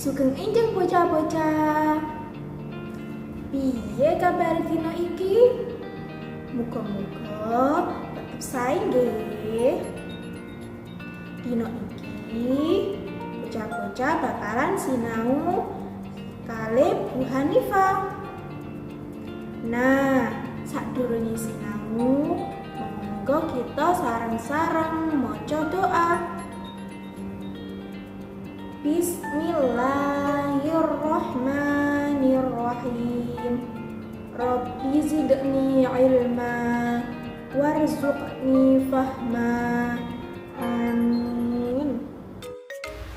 Sugeng enjing bocah-bocah. Piye kabar dina iki? Muga-muga tetep sae nggih. Dina iki bocah-bocah bakalan sinau kalih Bu Hanifah. Nah, sadurunge sinau, monggo kita sareng-sareng maca doa. Bismillahirrahmanirrahim. Rabbi zidni ilma warzuqni fahma. Amin.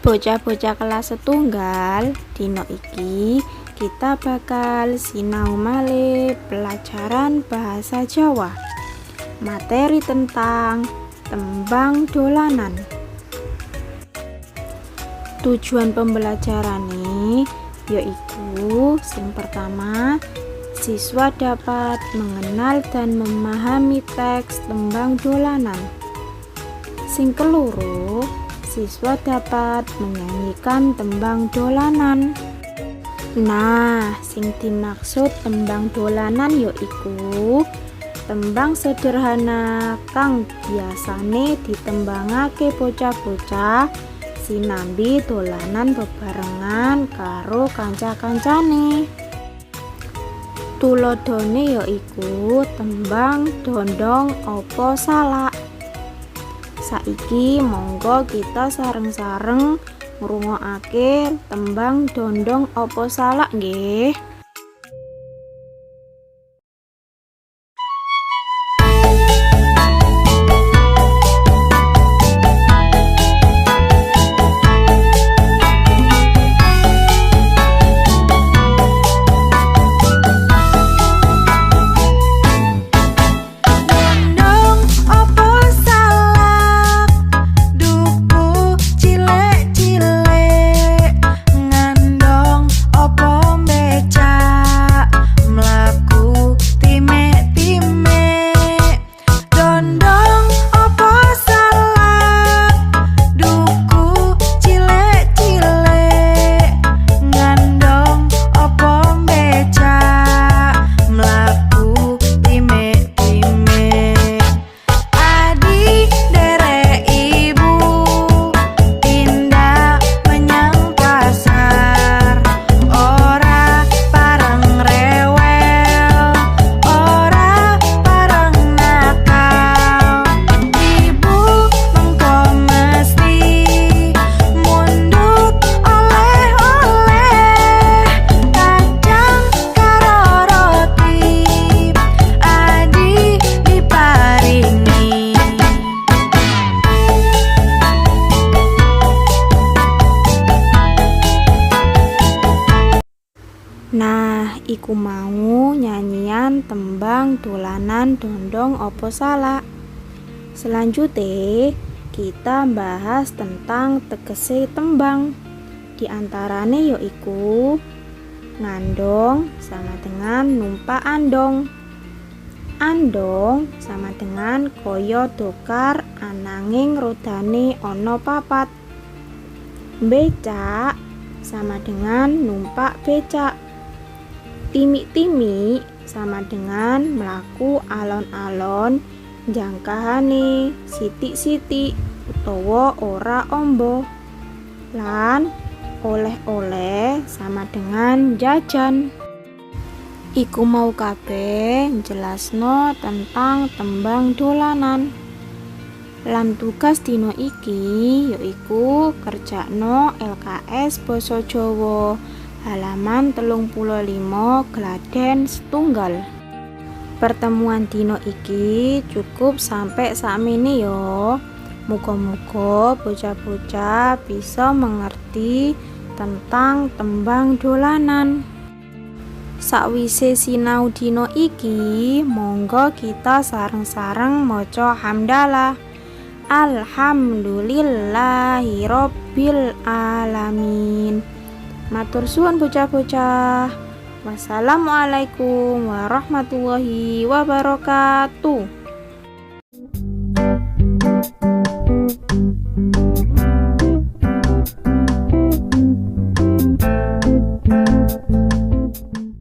Bocah-bocah kelas setunggal, dina iki kita bakal sinau malih pelajaran bahasa Jawa. Materi tentang tembang dolanan. Tujuan pembelajaran ini yaitu sing pertama, siswa dapat mengenal dan memahami teks tembang dolanan. Sing keloro, siswa dapat menyanyikan tembang dolanan. Nah, sing dimaksud tembang dolanan yaiku tembang sederhana kang biasane ditembangake bocah-bocah sinambi dolanan bebarengan karo kanca-kancane. Tulodone yaiku tembang dondong opo salak. Saiki monggo kita sareng-sareng ngrungokake tembang dondong opo salak nggih. Nah, iku mau nyanyian tembang dolanan dondong opo salak. Selanjutnya, kita bahas tentang tegese tembang. Di antarane yaiku ngandong sama dengan numpak andong. Andong sama dengan koyo dokar ananging rodane ono papat. Becak sama dengan numpak becak. Timi-timi sama dengan melaku alon-alon jangkahane sitik-sitik utawa ora ombo. Lan oleh-oleh sama dengan jajan. Iku mau kabeh jelasno tentang tembang dolanan. Lan tugas dina iki yaiku kerjakno LKS Basa Jawa halaman 35 Klaten setunggal. Pertemuan dino iki cukup sampai sakmene yo. Muga-muga bocah-bocah bisa mengerti tentang tembang dolanan. Sakwise sinau dino iki, monggo kita sareng-sareng maca hamdalah. Alhamdulillahirabbil alamin. Matur suwun bocah-bocah. Wassalamualaikum warahmatullahi wabarakatuh.